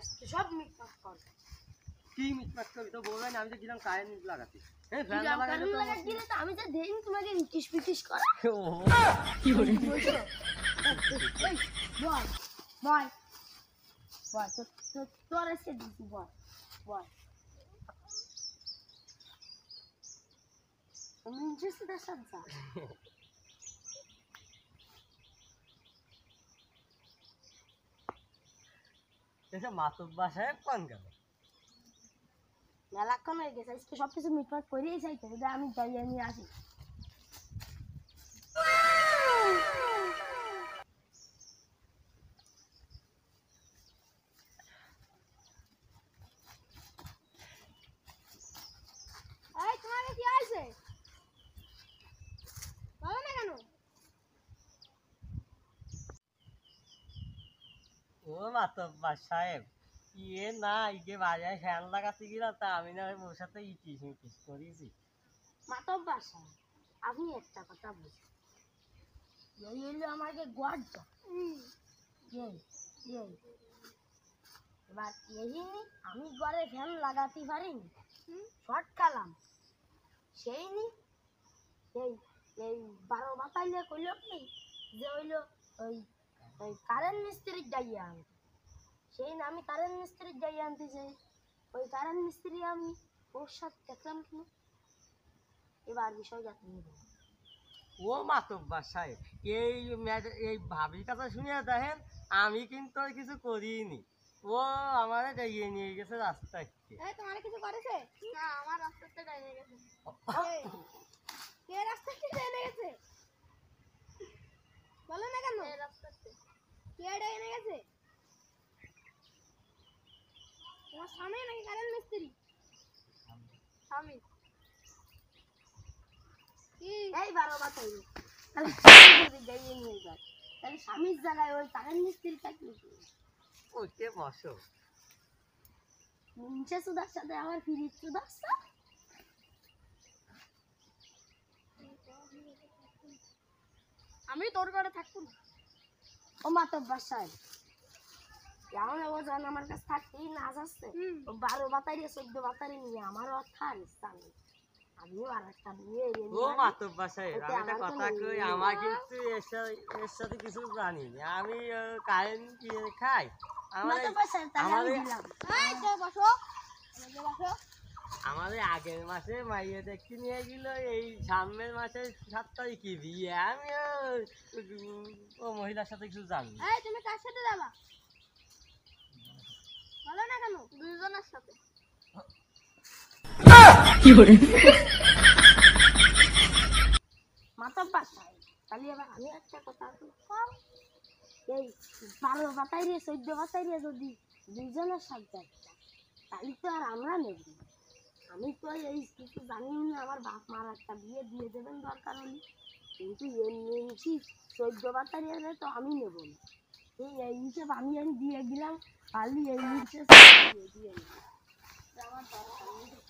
আজকে সব মিটমাট কর। কি মিটমাট করবি তো বলবেন আমি তো গেলাম কারেন্ট লাগাতে। আমি তো দেন তোমাকে ইটিস পিটিস কর। কি করে বল বল বল তোর এসে দিছি বল বল আমি ইন্টারেস্টেড আসাম যা এসে মাতব্বা সাহেব কোন গেল মেলাক্ষণ হয়ে গেছে আজকে সবকিছু মিটমাট করেই চাইতে আমি যাই আমি আসি। তোমাকে কি আছে বলো না কেন? ও মাতব্বা সাহেব ইয়ে না ইয়ে বাজারে ফ্যান লাগাতে গেলাম তা আমি না ওর সাথে ইটিস মিটিস করেছি। মাতব্বা সাহেব আপনি একটা কথা বলছেন এই হলো আমাকে গোয়াটা এবার এই আমি ঘরে ফ্যান লাগাতে পারিনি শর্ট খালাম সেই নি এই এই 12 বাতাইলে কইল কি যে হইলো ওই ওই কারেন্ট মিস্ত্রির যাইয়া আনতে সেই না আমি কারেন্ট মিস্ত্রির যাইয়া আনতে যাই ওই কারেন্ট মিস্ত্রি আমি ওর সাথে দেখলাম কি এবার বিষয়টা তুমি বলো। ও মাতব্বা সাহেব এই ভাবির কথা শুনিয়া দেখেন আমি কিন্তু আর কিছু করিনি ও আমার যাইয়ে নিয়ে গেছে রাস্তায়। তোমার কিছু করেছে না আমার রাস্তাতে যাইয়ে গেছে কে রাস্তাতে যাইয়ে গেছে বলো না কেন এই রাস্তাতে কে যাইয়ে গেছে তোমার স্বামী নাকি কারেন্ট মিস্ত্রি স্বামী এই 12 বাতাই তাহলে যদি যাইয়ে নিয়ে যায় তাহলে স্বামীর জায়গায় ওই কারেন্ট মিস্ত্রি থাকবে ওকে বসো মুঞ্চে সুদার সাথে আমার ফিরিজ সুদার আমি তোর ঘরে থাকবো না ও মাতব্বা সাহেব কেমন ও জান আমার কাছে থাকতেই না আসছে 12 বাতারি 14 বাতারি নিয়ে আমার অর্থ আর ইচ্ছা নেই আমিও আর একটা নিয়ে ও মাতব্বা সাহেব আমি একটা কথা কই আমার কিন্তু এর সাথে কিছু জানি না আমি কারেন্ট দিয়ে খাই আমাদের আগের মাসে মাইয়ে দেখতে নিয়ে গেল এই সামনের মাসে 7 তারিখে বিয়ে আমি ও মহিলার সাথে কিছু জানি না। তুমি কার সাথে যাবা বলো না কেন দুইজনের সাথে কি করে মাতব্বা সাহেব তাহলে এবার আমি একটা কথা এই 12 বাতাইরে 14 বাতাইরে যদি দুইজনের সাথে তাহলে তো আর আমরা নেব আমি তো এই কিছু জানি না আমার বাপ মার একটা বিয়ে দিয়ে দেবেন দরকার হলে কিন্তু এমনি 14 বাতাইরে তো আমি নেব না এই হিসেব আমি দিয়ে গেলাম খালি এই হিসেব দিয়ে আমার দরকার নেই।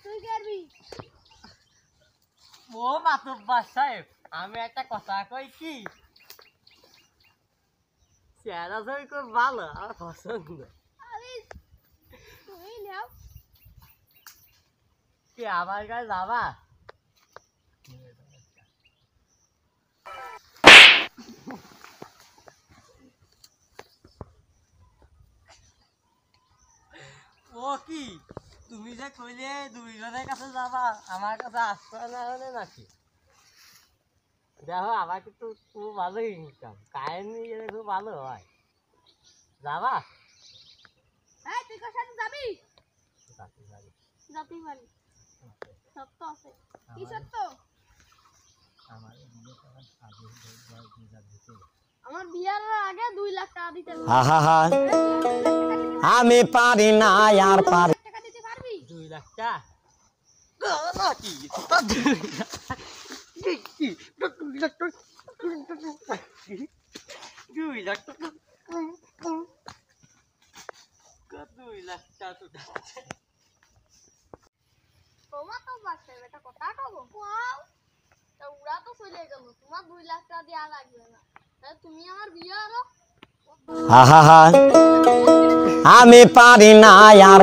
তুই করবি ও মাতব্বা সাহেব আমি একটা কথা কই কি চেহারা ছবি খুব ভালো আমার পছন্দ তুই নাও কি আমার কাছে যাবা ও কি তুমি যে কইলে দুইজনের কাছে যাবা আমার কাছে আসতে না হলে নাকি দেখো আমার কিন্তু খুব ভালো ইনকাম কারেন্ট নিয়ে খুব ভালো হয় যাবা তুই কার সাথে যাবি যাবি পারি সত্য আছে কি সত্য আমার বিয়ার আগে 2 লাখ টাকা দিতে আমি পারি না আর পারি টাকা দিতে পারবি 2 লাখ টাকা নাকি 2 লাখ টাকা 2 লাখ টাকা তো মাতব্বর সাহেব একটা কথা কব কোয়াও তা ওরা তো চলে গেল তোমার 2 লাখ টাকা দেওয়া লাগবে না তাহলে তুমি আমার বিয়ে আরো আহা আমি পারি না আর